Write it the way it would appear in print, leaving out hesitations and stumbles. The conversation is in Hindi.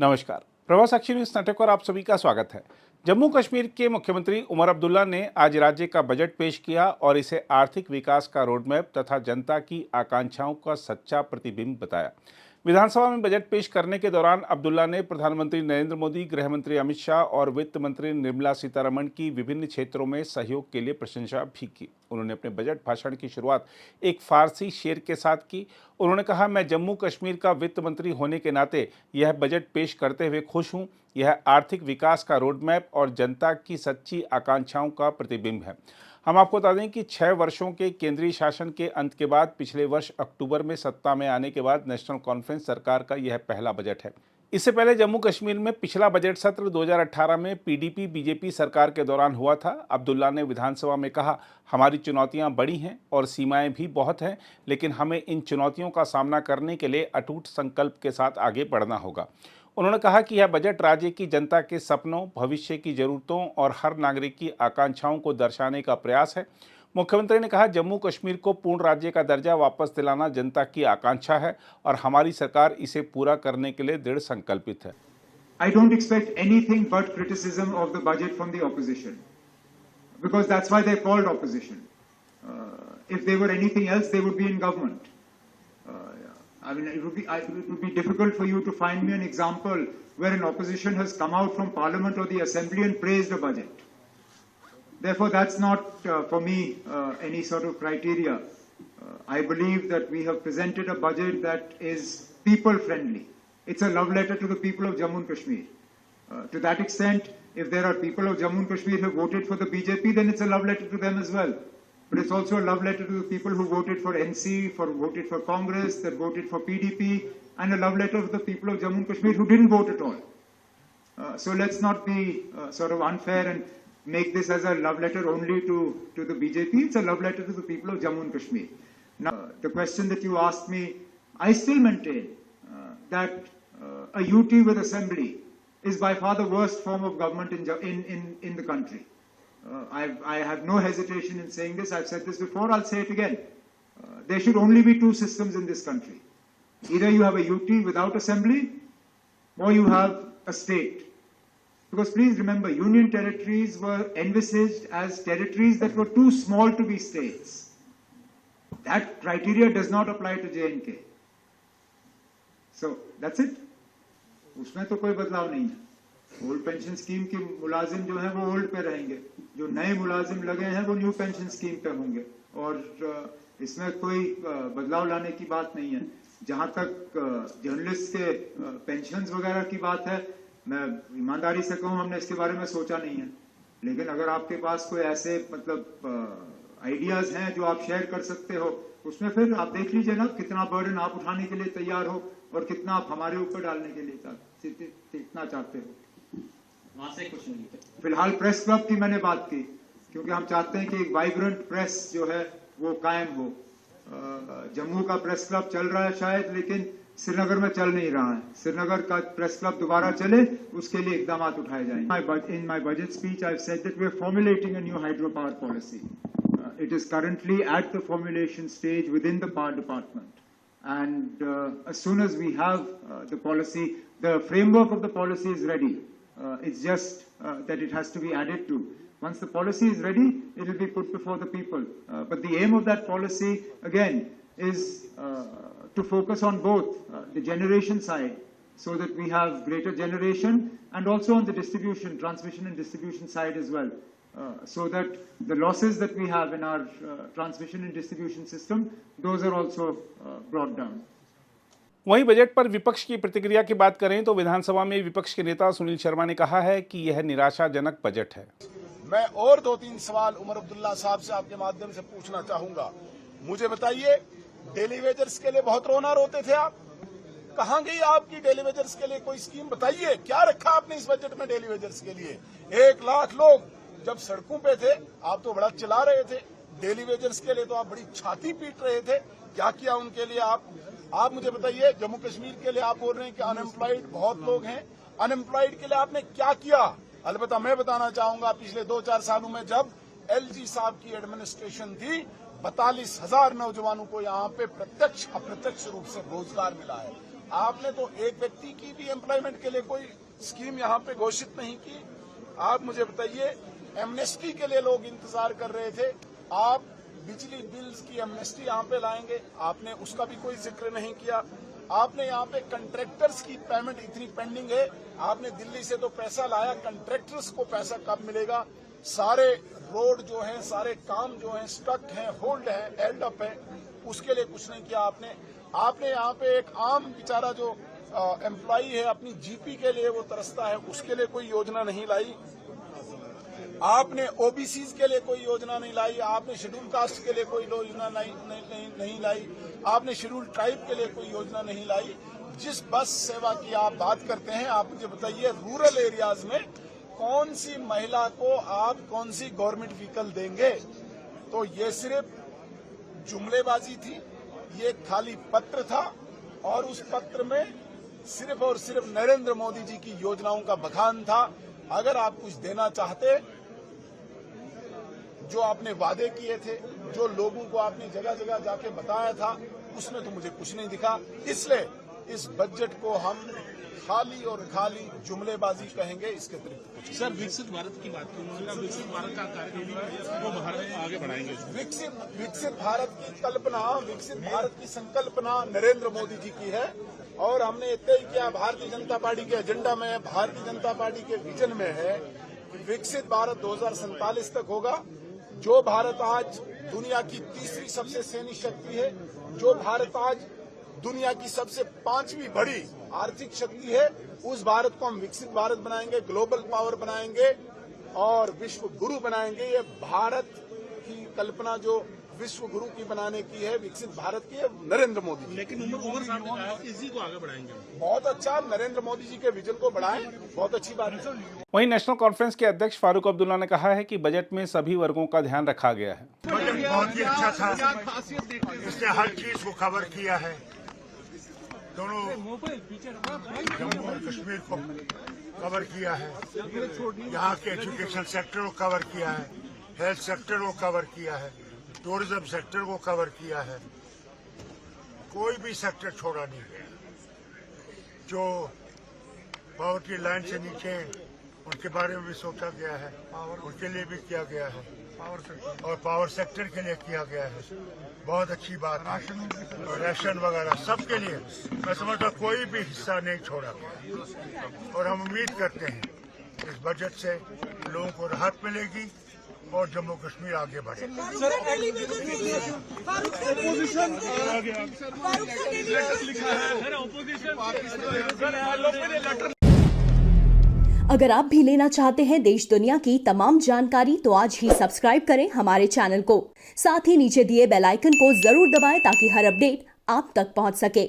नमस्कार, प्रभा साक्षी न्यूज नाटक पर आप सभी का स्वागत है। जम्मू कश्मीर के मुख्यमंत्री उमर अब्दुल्ला ने आज राज्य का बजट पेश किया और इसे आर्थिक विकास का रोडमैप तथा जनता की आकांक्षाओं का सच्चा प्रतिबिंब बताया। विधानसभा में बजट पेश करने के दौरान अब्दुल्ला ने प्रधानमंत्री नरेंद्र मोदी, गृह मंत्री अमित शाह और वित्त मंत्री निर्मला सीतारमण की विभिन्न क्षेत्रों में सहयोग के लिए प्रशंसा भी की। उन्होंने अपने बजट भाषण की शुरुआत एक फारसी शेर के साथ की। उन्होंने कहा, मैं जम्मू कश्मीर का वित्त मंत्री होने के नाते यह बजट पेश करते हुए खुश हूं। यह आर्थिक विकास का रोडमैप और जनता की सच्ची आकांक्षाओं का प्रतिबिंब है। हम आपको बता दें कि 6 वर्षों के केंद्रीय शासन के अंत के बाद पिछले वर्ष अक्टूबर में सत्ता में आने के बाद नेशनल कॉन्फ्रेंस सरकार का यह पहला बजट है। इससे पहले जम्मू कश्मीर में पिछला बजट सत्र 2018 में पीडीपी बीजेपी सरकार के दौरान हुआ था। अब्दुल्ला ने विधानसभा में कहा, हमारी चुनौतियां बड़ी हैं और सीमाएं भी बहुत हैं, लेकिन हमें इन चुनौतियों का सामना करने के लिए अटूट संकल्प के साथ आगे बढ़ना होगा। उन्होंने कहा कि यह बजट राज्य की जनता के सपनों, भविष्य की जरूरतों और हर नागरिक की आकांक्षाओं को दर्शाने का प्रयास है। मुख्यमंत्री ने कहा, जम्मू कश्मीर को पूर्ण राज्य का दर्जा वापस दिलाना जनता की आकांक्षा है और हमारी सरकार इसे पूरा करने के लिए दृढ़ संकल्पित है। I don't expect anything but criticism of the budget from the opposition, because that's why they're called opposition. If they were anything else, they would be in government. I mean, it would be difficult for you to find me an example where an opposition has come out from Parliament or the Assembly and praised a budget. Therefore, that's not for me any sort of criteria. I believe that we have presented a budget that is people-friendly. It's a love letter to the people of Jammu and Kashmir. To that extent, if there are people of Jammu and Kashmir who voted for the BJP, then it's a love letter to them as well. But it's also a love letter to the people who voted for NC, voted for Congress, that voted for PDP, and a love letter to the people of Jammu and Kashmir who didn't vote at all. So let's not be sort of unfair and make this as a love letter only to the BJP. It's a love letter to the people of Jammu and Kashmir. Now, the question that you asked me, I still maintain that a UT with assembly is by far the worst form of government in the country. I have no hesitation in saying this. I've said this before, I'll say it again. There should only be two systems in this country. Either you have a UT without assembly, or you have a state. Because please remember, union territories were envisaged as territories that were too small to be states. That criteria does not apply to J&K. So, that's it. उसमें तो कोई बदलाव नहीं है। ओल्ड पेंशन स्कीम के मुलाजिम जो हैं वो ओल्ड पे रहेंगे, जो नए मुलाजिम लगे हैं वो न्यू पेंशन स्कीम पे होंगे, और इसमें कोई बदलाव लाने की बात नहीं है। जहां तक जर्नलिस्ट के पेंशन्स वगैरह की बात है, मैं ईमानदारी से कहूं, हमने इसके बारे में सोचा नहीं है। लेकिन अगर आपके पास कोई ऐसे आइडियाज हैं जो आप शेयर कर सकते हो, उसमें फिर आप देख लीजिए ना, कितना बर्डन आप उठाने के लिए तैयार हो और कितना आप हमारे ऊपर डालने के लिए इतना चाहते हो। वहां से कुछ नहीं। फिलहाल प्रेस क्लब की मैंने बात की, क्योंकि हम चाहते हैं कि एक वाइब्रेंट प्रेस जो है वो कायम हो। जम्मू का प्रेस क्लब चल रहा है शायद, लेकिन श्रीनगर में चल नहीं रहा है। श्रीनगर का प्रेस क्लब दोबारा चले, उसके लिए इकदाम उठाए जाएंगे। In my budget speech, I've said that we're formulating a new hydropower policy. It is currently at the formulation stage within the Power Department. And as soon as we have the policy, the framework of the policy is ready. It's just that it has to be added to. Once the policy is ready, it will be put before the people. But the aim of that policy, again, is to focus on both the generation side, so that we have greater generation, and also on the distribution, transmission and distribution side as well. So that the losses that we have in our transmission and distribution system, those are also brought down. वहीं बजट पर विपक्ष की प्रतिक्रिया की बात करें तो विधानसभा में विपक्ष के नेता सुनील शर्मा ने कहा है कि यह निराशाजनक बजट है। मैं और 2-3 सवाल उमर अब्दुल्ला साहब से आपके माध्यम से पूछना चाहूंगा। मुझे बताइए, डेली वेजर्स के लिए बहुत रोना रोते थे आप, कहां गई आपकी डेली वेजर्स के लिए कोई स्कीम? बताइए, क्या रखा आपने इस बजट में डेली वेजर्स के लिए? 1 लाख लोग जब सड़कों पे थे, आप तो बड़ा चिल्ला रहे थे। डेली वेजर्स के लिए तो आप बड़ी छाती पीट रहे थे। क्या किया उनके लिए आप मुझे बताइए। जम्मू कश्मीर के लिए आप बोल रहे हैं कि अनएम्प्लॉयड बहुत लोग हैं, अनएम्प्लॉयड के लिए आपने क्या किया? अलबत्ता मैं बताना चाहूंगा, पिछले 2-4 सालों में जब एलजी साहब की एडमिनिस्ट्रेशन थी, 42,000 नौजवानों को यहाँ पे प्रत्यक्ष अप्रत्यक्ष रूप से रोजगार मिला है। आपने तो एक व्यक्ति की भी एम्प्लॉयमेंट के लिए कोई स्कीम यहाँ पे घोषित नहीं की। आप मुझे बताइए, एमनेस्टी के लिए लोग इंतजार कर रहे थे, आप बिजली बिल्स की एमनेस्टी यहाँ पे लाएंगे, आपने उसका भी कोई जिक्र नहीं किया। आपने यहाँ पे कंट्रैक्टर्स की पेमेंट इतनी पेंडिंग है, आपने दिल्ली से तो पैसा लाया, कंट्रैक्टर्स को पैसा कब मिलेगा? सारे रोड जो हैं, सारे काम जो हैं स्टक हैं, होल्ड है, हेल्ड अप है, उसके लिए कुछ नहीं किया आपने। आपने यहाँ पे एक आम बेचारा जो एम्प्लॉई है अपनी जीपी के लिए वो तरसता है, उसके लिए कोई योजना नहीं लाई। आपने ओबीसीज के लिए कोई योजना नहीं लाई, आपने शेड्यूल कास्ट के लिए कोई योजना नहीं लाई, आपने शेड्यूल ट्राइब के लिए कोई योजना नहीं लाई। जिस बस सेवा की आप बात करते हैं, आप मुझे बताइए रूरल एरियाज में कौन सी महिला को आप कौन सी गवर्नमेंट व्हीकल देंगे? तो ये सिर्फ जुमलेबाजी थी, ये खाली पत्र था और उस पत्र में सिर्फ और सिर्फ नरेंद्र मोदी जी की योजनाओं का बखान था। अगर आप कुछ देना चाहते, जो आपने वादे किए थे, जो लोगों को आपने जगह जगह जाके बताया था, उसमें तो मुझे कुछ नहीं दिखा। इसलिए इस बजट को हम खाली और खाली जुमलेबाजी कहेंगे, इसके अतिरिक्त कुछ। सर, विकसित भारत की बात की, उन्होंने कहा विकसित भारत का कार्यक्रम वो भारत आगे बढ़ाएंगे। विकसित भारत की कल्पना, विकसित भारत की संकल्पना नरेंद्र मोदी जी की है और हमने तय किया, भारतीय जनता पार्टी के एजेंडा में, भारतीय जनता पार्टी के विजन में है कि विकसित भारत 2047 तक होगा। जो भारत आज दुनिया की तीसरी सबसे सैन्य शक्ति है, जो भारत आज दुनिया की सबसे 5वीं बड़ी आर्थिक शक्ति है, उस भारत को हम विकसित भारत बनाएंगे, ग्लोबल पावर बनाएंगे और विश्व गुरु बनाएंगे। ये भारत की कल्पना जो विश्व गुरु की बनाने की है, विकसित भारत की है, नरेंद्र मोदी जी। लेकिन उमर साहब ने कहा इसी को आगे बढ़ाएंगे। बहुत अच्छा, नरेंद्र मोदी जी के विजन को बढ़ाएं, बहुत अच्छी बात है। वहीं नेशनल कॉन्फ्रेंस के अध्यक्ष फारूक अब्दुल्ला ने कहा है कि बजट में सभी वर्गों का ध्यान रखा गया है। बजट बहुत ही अच्छा था, इसने हर चीज को कवर किया है। दोनों जम्मू और कश्मीर को कवर किया है, यहाँ के एजुकेशन सेक्टर को कवर किया है, हेल्थ सेक्टर को कवर किया है, टूरिज्म सेक्टर को कवर किया है, कोई भी सेक्टर छोड़ा नहीं गया। जो पॉवर्टी लाइन से नीचे उनके बारे में भी सोचा गया है, उनके लिए भी किया गया है और पावर सेक्टर के लिए किया गया है। बहुत अच्छी बात है। राशन वगैरह सबके लिए मैं समझता कोई भी हिस्सा नहीं छोड़ा गया और हम उम्मीद करते हैं इस बजट से लोगों को राहत मिलेगी और जम्मू कश्मीर आगे बढ़ेगा। अगर आप भी लेना चाहते हैं देश दुनिया की तमाम जानकारी तो आज ही सब्सक्राइब करें हमारे चैनल को। साथ ही नीचे दिए बेल आइकन को जरूर दबाएं ताकि हर अपडेट आप तक पहुंच सके।